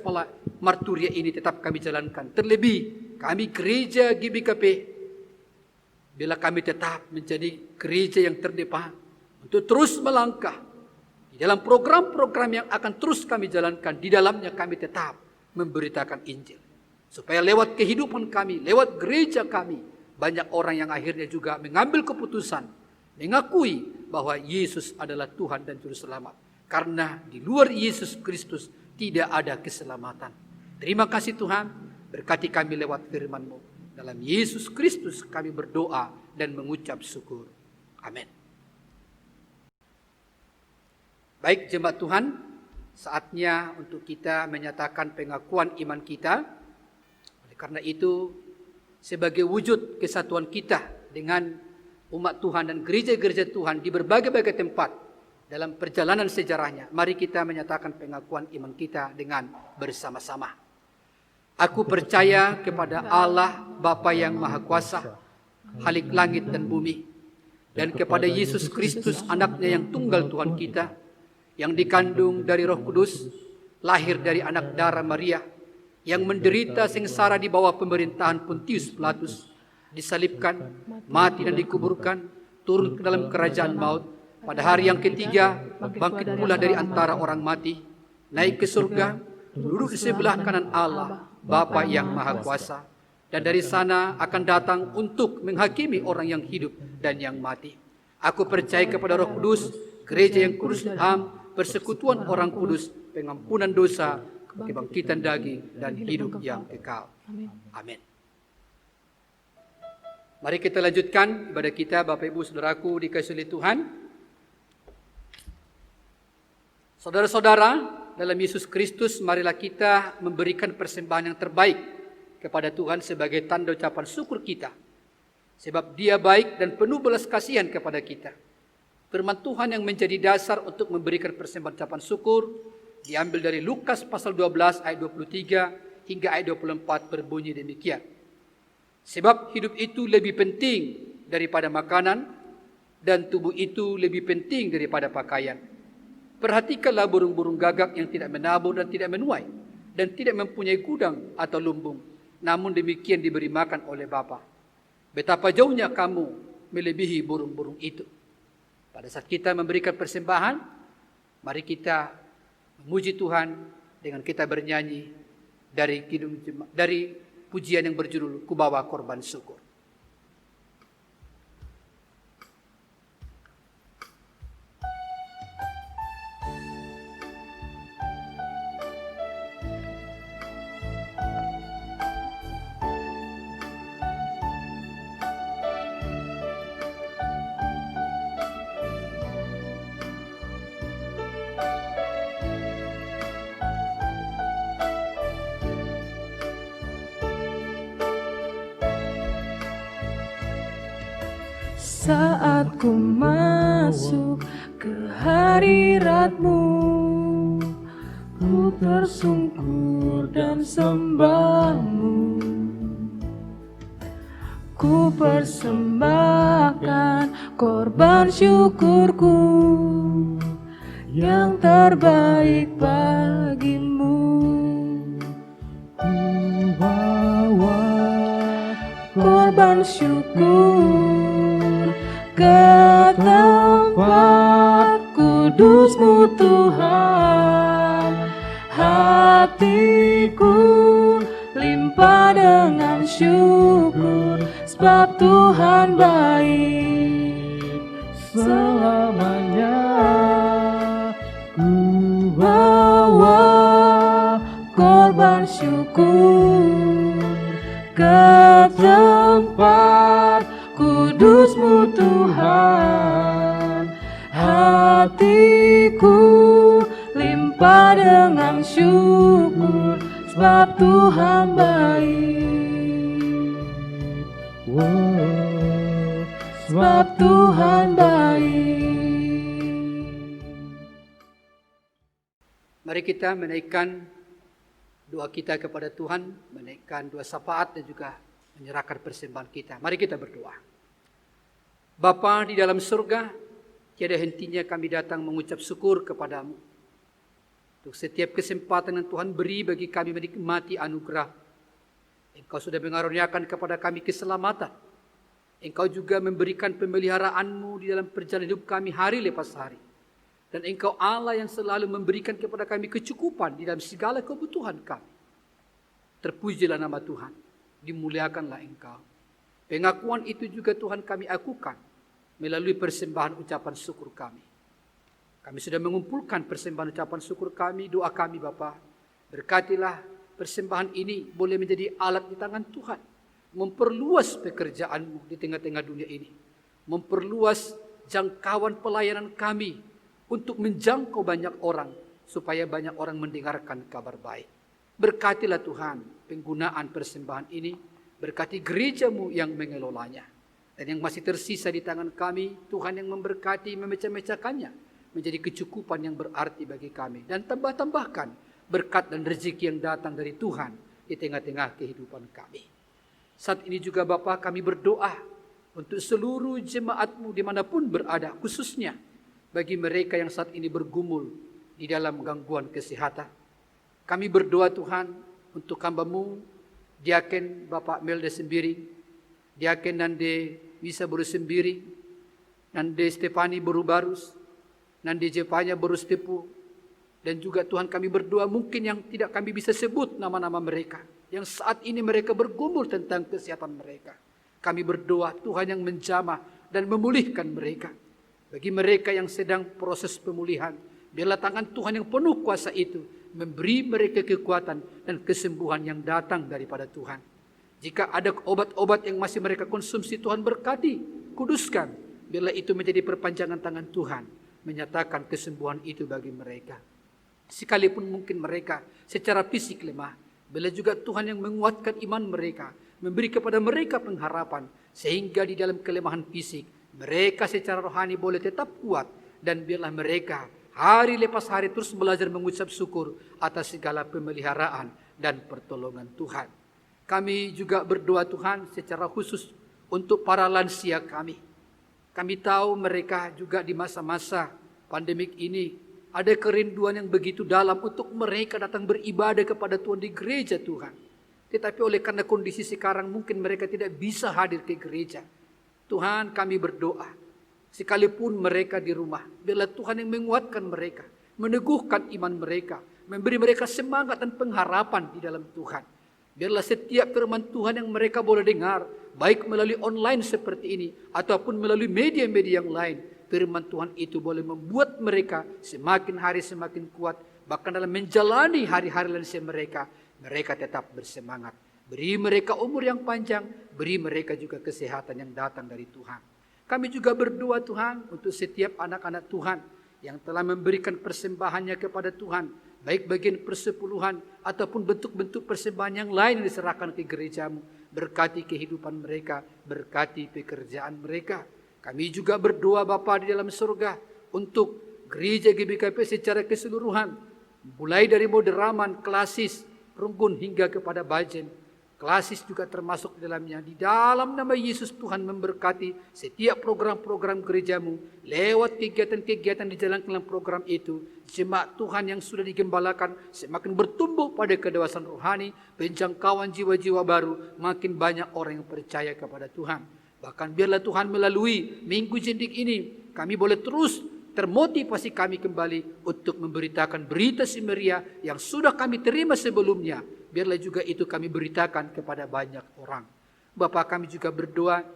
marturia ini tetap kami jalankan. Terlebih kami gereja GBKP, bila kami tetap menjadi gereja yang terdepan untuk terus melangkah di dalam program-program yang akan terus kami jalankan. Di dalamnya kami tetap memberitakan Injil, supaya lewat kehidupan kami, lewat gereja kami, banyak orang yang akhirnya juga mengambil keputusan, mengakui bahwa Yesus adalah Tuhan dan Juru Selamat. Karena di luar Yesus Kristus tidak ada keselamatan. Terima kasih Tuhan, berkati kami lewat firman-Mu. Dalam Yesus Kristus kami berdoa dan mengucap syukur. Amin. Baik jemaat Tuhan, saatnya untuk kita menyatakan pengakuan iman kita. Oleh karena itu, sebagai wujud kesatuan kita dengan umat Tuhan dan gereja-gereja Tuhan di berbagai-bagai tempat dalam perjalanan sejarahnya, mari kita menyatakan pengakuan iman kita dengan bersama-sama. Aku percaya kepada Allah Bapa yang Maha Kuasa, Khalik langit dan bumi, dan kepada Yesus Kristus anaknya yang tunggal Tuhan kita, yang dikandung dari Roh Kudus, lahir dari anak darah Maria, yang menderita sengsara di bawah pemerintahan Pontius Pilatus, disalibkan, mati dan dikuburkan, turun ke dalam kerajaan maut, pada hari yang ketiga bangkit pula dari antara orang mati, naik ke surga, duduk di sebelah kanan Allah Bapa yang Maha Kuasa, dan dari sana akan datang untuk menghakimi orang yang hidup dan yang mati. Aku percaya kepada Roh Kudus, gereja yang kudus dan ham, persekutuan orang kudus, pengampunan dosa, kebangkitan daging, dan hidup yang kekal. Amin. Mari kita lanjutkan ibadah kita, Bapak Ibu Saudaraku dikasihi oleh Tuhan. Saudara-saudara, dalam Yesus Kristus, marilah kita memberikan persembahan yang terbaik kepada Tuhan sebagai tanda ucapan syukur kita. Sebab Dia baik dan penuh belas kasihan kepada kita. Firman Tuhan yang menjadi dasar untuk memberikan persembahan ucapan syukur diambil dari Lukas pasal 12 ayat 23 hingga ayat 24 berbunyi demikian. Sebab hidup itu lebih penting daripada makanan, dan tubuh itu lebih penting daripada pakaian. Perhatikanlah burung-burung gagak yang tidak menabur dan tidak menuai, dan tidak mempunyai gudang atau lumbung, namun demikian diberi makan oleh Bapa. Betapa jauhnya kamu melebihi burung-burung itu. Pada saat kita memberikan persembahan, mari kita memuji Tuhan dengan kita bernyanyi dari pujian yang berjudul Ku Bawa Korban Syukur. Saat ku masuk ke hadirat-Mu, ku tersungkur dan sembah-Mu. Ku persembahkan korban syukurku yang terbaik bagi-Mu. Ku bawa korban syukur ke tempat kudus-Mu Tuhan. Hatiku limpah dengan syukur, sebab Tuhan baik selamanya. Ku bawa korban syukur ke tempat kudus-Mu Tuhan. Hatiku limpah dengan syukur, sebab Tuhan baik. Sebab Tuhan baik. Mari kita menaikkan doa kita kepada Tuhan, menaikkan doa syafaat dan juga menyerahkan persembahan kita. Mari kita berdoa. Bapa di dalam surga, tiada hentinya kami datang mengucap syukur kepadamu untuk setiap kesempatan yang Tuhan beri bagi kami menikmati anugerah. Engkau sudah mengaruniakan kepada kami keselamatan. Engkau juga memberikan pemeliharaan-Mu di dalam perjalanan hidup kami hari lepas hari. Dan Engkau Allah yang selalu memberikan kepada kami kecukupan di dalam segala kebutuhan kami. Terpujilah nama Tuhan, dimuliakanlah Engkau. Pengakuan itu juga Tuhan kami akukan melalui persembahan ucapan syukur kami. Kami sudah mengumpulkan persembahan ucapan syukur kami, doa kami Bapa. Berkatilah persembahan ini boleh menjadi alat di tangan Tuhan. Memperluas pekerjaan-Mu di tengah-tengah dunia ini. Memperluas jangkauan pelayanan kami untuk menjangkau banyak orang, supaya banyak orang mendengarkan kabar baik. Berkatilah Tuhan penggunaan persembahan ini, berkati gereja-Mu yang mengelolanya. Dan yang masih tersisa di tangan kami, Tuhan yang memberkati, memecah-mecahkannya, menjadi kecukupan yang berarti bagi kami. Dan tambah-tambahkan berkat dan rezeki yang datang dari Tuhan di tengah-tengah kehidupan kami. Saat ini juga Bapa kami berdoa untuk seluruh jemaat-Mu dimanapun berada, khususnya bagi mereka yang saat ini bergumul di dalam gangguan kesehatan. Kami berdoa Tuhan untuk hamba-Mu, Diaken Bapak Melde Sembiring, Diaken Nande Misa Boru Sembiring, Nande Stefani Boru Barus, Nande Jepanya Boru Stepu, dan juga Tuhan kami berdoa mungkin yang tidak kami bisa sebut nama-nama mereka, yang saat ini mereka bergumul tentang kesehatan mereka. Kami berdoa Tuhan yang menjamah dan memulihkan mereka. Bagi mereka yang sedang proses pemulihan, biarlah tangan Tuhan yang penuh kuasa itu memberi mereka kekuatan dan kesembuhan yang datang daripada Tuhan. Jika ada obat-obat yang masih mereka konsumsi, Tuhan berkati, kuduskan. Biarlah itu menjadi perpanjangan tangan Tuhan, menyatakan kesembuhan itu bagi mereka. Sekalipun mungkin mereka secara fisik lemah, bila juga Tuhan yang menguatkan iman mereka, memberi kepada mereka pengharapan, sehingga di dalam kelemahan fisik, mereka secara rohani boleh tetap kuat, dan biarlah mereka hari lepas hari terus belajar mengucap syukur atas segala pemeliharaan dan pertolongan Tuhan. Kami juga berdoa Tuhan secara khusus untuk para lansia kami. Kami tahu mereka juga di masa-masa pandemik ini ada kerinduan yang begitu dalam untuk mereka datang beribadah kepada Tuhan di gereja Tuhan. Tetapi oleh karena kondisi sekarang mungkin mereka tidak bisa hadir ke gereja. Tuhan, kami berdoa, sekalipun mereka di rumah, biarlah Tuhan yang menguatkan mereka, meneguhkan iman mereka, memberi mereka semangat dan pengharapan di dalam Tuhan. Biarlah setiap firman Tuhan yang mereka boleh dengar, baik melalui online seperti ini, ataupun melalui media-media yang lain, firman Tuhan itu boleh membuat mereka semakin hari semakin kuat, bahkan dalam menjalani hari-hari lansia mereka, mereka tetap bersemangat. Beri mereka umur yang panjang, beri mereka juga kesehatan yang datang dari Tuhan. Kami juga berdoa Tuhan untuk setiap anak-anak Tuhan yang telah memberikan persembahannya kepada Tuhan, baik bagian persepuluhan ataupun bentuk-bentuk persembahan yang lain yang diserahkan ke gerejamu. Berkati kehidupan mereka, berkati pekerjaan mereka. Kami juga berdoa Bapa di dalam surga untuk gereja GBKP secara keseluruhan, mulai dari moderaman, klasis, rungkun hingga kepada bajen. Klasis juga termasuk di dalamnya. Di dalam nama Yesus Tuhan memberkati setiap program-program gerejamu. Lewat kegiatan-kegiatan dijalankan dalam program itu, jemaat Tuhan yang sudah digembalakan semakin bertumbuh pada kedewasaan rohani, penjangkauan jiwa-jiwa baru, makin banyak orang yang percaya kepada Tuhan. Bahkan biarlah Tuhan melalui Minggu Jendik ini, kami boleh terus termotivasi kami kembali untuk memberitakan berita Simeria yang sudah kami terima sebelumnya. Biarlah juga itu kami beritakan kepada banyak orang. Bapak, kami juga berdoa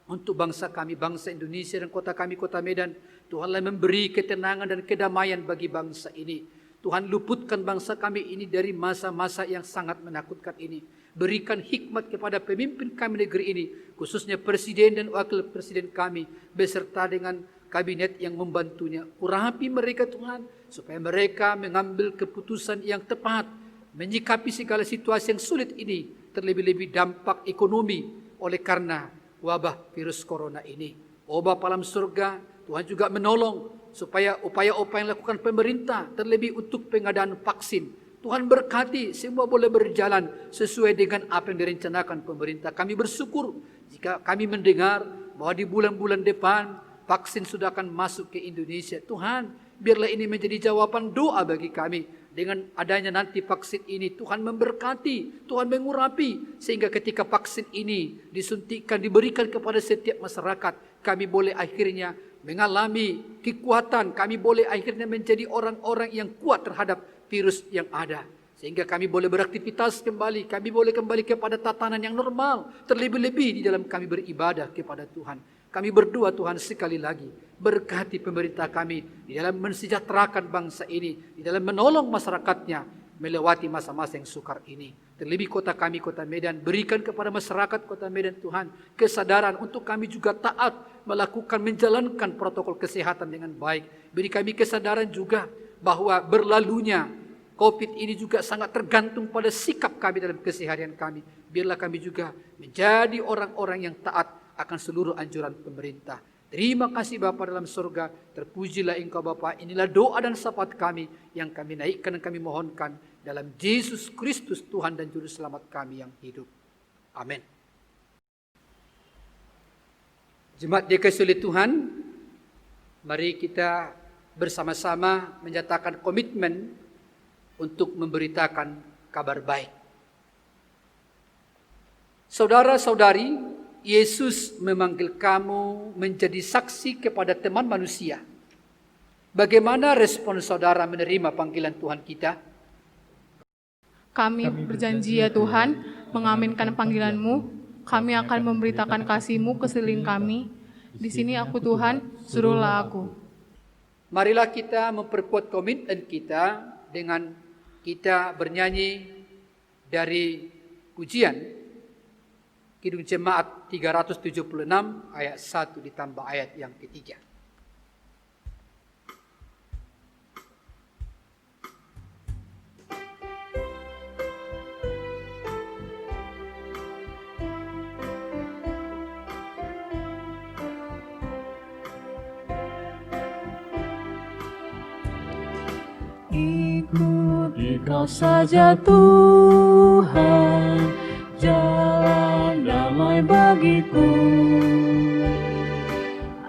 untuk bangsa kami, bangsa Indonesia dan kota kami, kota Medan. Tuhanlah memberi ketenangan dan kedamaian bagi bangsa ini. Tuhan luputkan bangsa kami ini dari masa-masa yang sangat menakutkan ini. Berikan hikmat kepada pemimpin kami negeri ini, khususnya presiden dan wakil presiden kami, beserta dengan kabinet yang membantunya. Urapi mereka Tuhan, supaya mereka mengambil keputusan yang tepat, menyikapi segala situasi yang sulit ini, terlebih-lebih dampak ekonomi oleh karena wabah virus corona ini. Oh Bapa dalam surga, Tuhan juga menolong supaya upaya-upaya yang dilakukan pemerintah, terlebih untuk pengadaan vaksin. Tuhan berkati semua boleh berjalan sesuai dengan apa yang direncanakan pemerintah. Kami bersyukur jika kami mendengar bahwa di bulan-bulan depan vaksin sudah akan masuk ke Indonesia. Tuhan, biarlah ini menjadi jawaban doa bagi kami. Dengan adanya nanti vaksin ini, Tuhan memberkati, Tuhan mengurapi, sehingga ketika vaksin ini disuntikkan, diberikan kepada setiap masyarakat, kami boleh akhirnya mengalami kekuatan, kami boleh akhirnya menjadi orang-orang yang kuat terhadap virus yang ada. Sehingga kami boleh beraktivitas kembali, kami boleh kembali kepada tatanan yang normal, terlebih-lebih di dalam kami beribadah kepada Tuhan. Kami berdoa Tuhan sekali lagi, berkati pemerintah kami di dalam mensejahterakan bangsa ini, di dalam menolong masyarakatnya melewati masa-masa yang sukar ini. Terlebih kota kami, kota Medan, berikan kepada masyarakat kota Medan Tuhan kesadaran untuk kami juga taat melakukan, menjalankan protokol kesehatan dengan baik. Beri kami kesadaran juga bahwa berlalunya COVID ini juga sangat tergantung pada sikap kami dalam keseharian kami. Biarlah kami juga menjadi orang-orang yang taat akan seluruh anjuran pemerintah. Terima kasih Bapa dalam surga, terpujilah Engkau Bapa. Inilah doa dan syafaat kami yang kami naikkan dan kami mohonkan dalam Yesus Kristus Tuhan dan Juru Selamat kami yang hidup. Amin. Jemaat dikasihi oleh Tuhan, mari kita bersama-sama menyatakan komitmen untuk memberitakan kabar baik. Saudara-saudari, Yesus memanggil kamu menjadi saksi kepada teman manusia. Bagaimana respon saudara menerima panggilan Tuhan kita? Kami berjanji ya Tuhan, mengaminkan panggilan-Mu. Kami akan memberitakan kasih-Mu ke sekeliling kami. Di sini aku Tuhan, suruhlah aku. Marilah kita memperkuat komitmen kita dengan kita bernyanyi dari pujian Kidung Jemaat 376 ayat 1 ditambah ayat yang ketiga. Ikuti Kau saja Tuhan, jalan damai bagiku.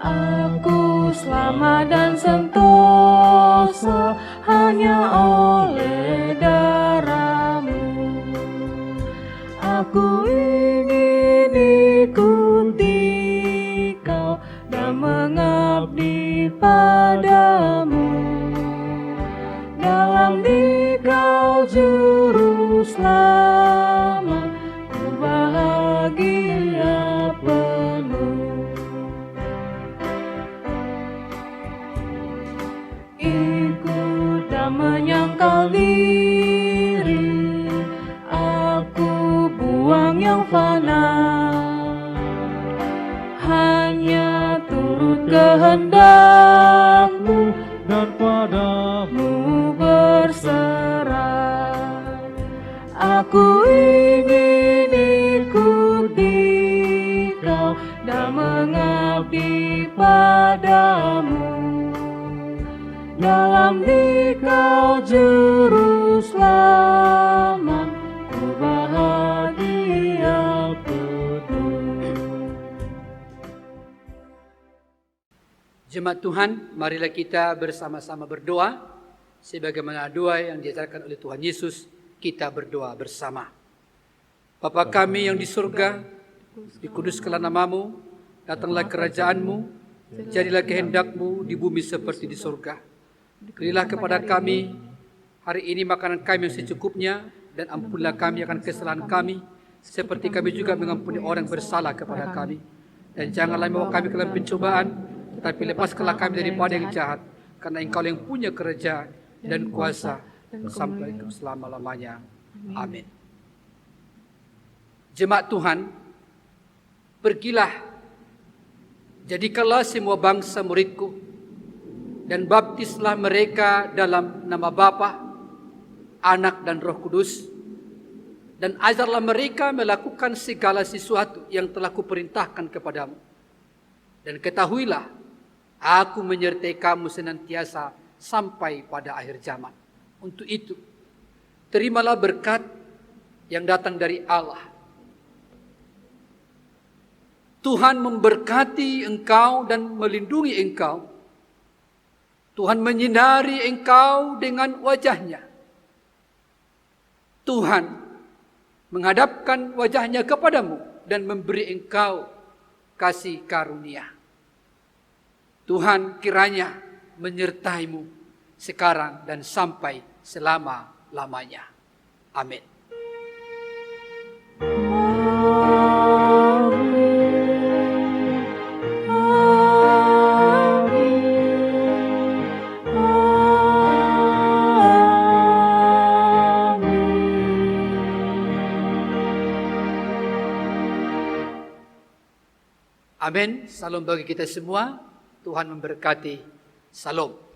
Aku selamat dan sentosa hanya oleh darah-Mu. Aku ingin ikuti padamu. Dalam Dikau juru selamat, ku bahagia penuh. Ikut dan menyangkal diri, aku buang yang fana, hanya turut kehendak-Mu dan padamu berserah. Aku ingin ikut Dikau dan mengabdi padamu. Dalam Dikau juru selamat, ku bahagia penuh. Jemaat Tuhan, marilah kita bersama-sama berdoa. Sebagaimana doa yang diajarkan oleh Tuhan Yesus, kita berdoa bersama. Bapa kami yang di surga, dikuduskanlah nama-Mu, datanglah kerajaan-Mu, jadilah kehendak-Mu di bumi seperti di surga. Berilah kepada kami hari ini makanan kami yang secukupnya, dan ampunilah kami akan kesalahan kami, seperti kami juga mengampuni orang bersalah kepada kami. Dan janganlah membawa kami ke dalam pencobaan, tetapi lepaskanlah kami daripada yang jahat, karena Engkau yang punya kerajaan dan kuasa sampai ke selama-lamanya. Amin. Jemaat Tuhan, pergilah, jadikanlah semua bangsa muridku, dan baptislah mereka dalam nama Bapa, Anak dan Roh Kudus, dan ajarlah mereka melakukan segala sesuatu yang telah kuperintahkan kepadamu. Dan ketahuilah, aku menyertai kamu senantiasa sampai pada akhir zaman. Untuk itu, terimalah berkat yang datang dari Allah. Tuhan memberkati engkau dan melindungi engkau. Tuhan menyinari engkau dengan wajah-Nya. Tuhan menghadapkan wajah-Nya kepadamu dan memberi engkau kasih karunia. Tuhan kiranya menyertaimu sekarang dan sampai selama-lamanya. Amin. Amin. Salam bagi kita semua. Tuhan memberkati. Salam.